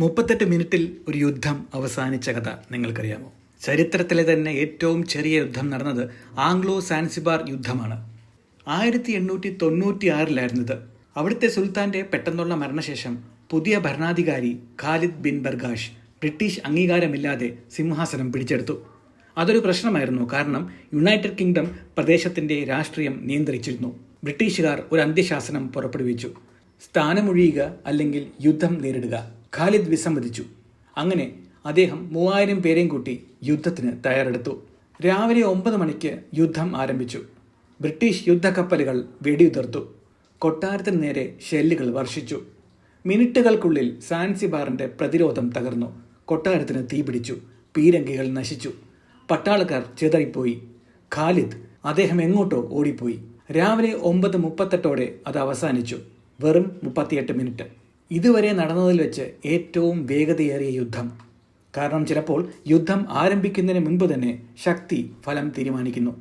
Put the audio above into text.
38 മിനിറ്റിൽ ഒരു യുദ്ധം അവസാനിച്ച കഥ നിങ്ങൾക്കറിയാമോ? ചരിത്രത്തിലെ തന്നെ ഏറ്റവും ചെറിയ യുദ്ധം നടന്നത് ആംഗ്ലോ സാൻസിബാർ യുദ്ധമാണ്. 1896 ഇത്. അവിടുത്തെ സുൽത്താന്റെ പെട്ടെന്നുള്ള മരണശേഷം പുതിയ ഭരണാധികാരി ഖാലിദ് ബിൻ ബർഗാഷ് ബ്രിട്ടീഷ് അംഗീകാരമില്ലാതെ സിംഹാസനം പിടിച്ചെടുത്തു. അതൊരു പ്രശ്നമായിരുന്നു, കാരണം യുണൈറ്റഡ് കിങ്ഡം പ്രദേശത്തിന്റെ രാഷ്ട്രീയം നിയന്ത്രിച്ചിരുന്നു. ബ്രിട്ടീഷുകാർ ഒരു അന്ത്യശാസനം പുറപ്പെടുവിച്ചു: സ്ഥാനമൊഴിയുക അല്ലെങ്കിൽ യുദ്ധം നേരിടുക. ഖാലിദ് വിസമ്മതിച്ചു. അങ്ങനെ അദ്ദേഹം 3000 പേരെയും കൂട്ടി യുദ്ധത്തിന് തയ്യാറെടുത്തു. രാവിലെ 9 മണിക്ക് യുദ്ധം ആരംഭിച്ചു. ബ്രിട്ടീഷ് യുദ്ധക്കപ്പലുകൾ വെടിയുതിർത്തു. കൊട്ടാരത്തിന് നേരെ ഷെല്ലുകൾ വർഷിച്ചു. മിനിറ്റുകൾക്കുള്ളിൽ സാൻസിബാറിന്റെ പ്രതിരോധം തകർന്നു. കൊട്ടാരത്തിന് തീപിടിച്ചു. പീരങ്കികൾ നശിച്ചു. പട്ടാളക്കാർ ചിതറിപ്പോയി. ഖാലിദ് അദ്ദേഹം എങ്ങോട്ടോ ഓടിപ്പോയി. രാവിലെ 9:38 അത് അവസാനിച്ചു. വെറും 38 മിനിറ്റ്. ഇതുവരെ നടന്നതിൽ വെച്ച് ഏറ്റവും വേഗതയേറിയ യുദ്ധം. കാരണം ചിലപ്പോൾ യുദ്ധം ആരംഭിക്കുന്നതിന് മുൻപ് തന്നെ ശക്തി ഫലം തീരുമാനിക്കുന്നു.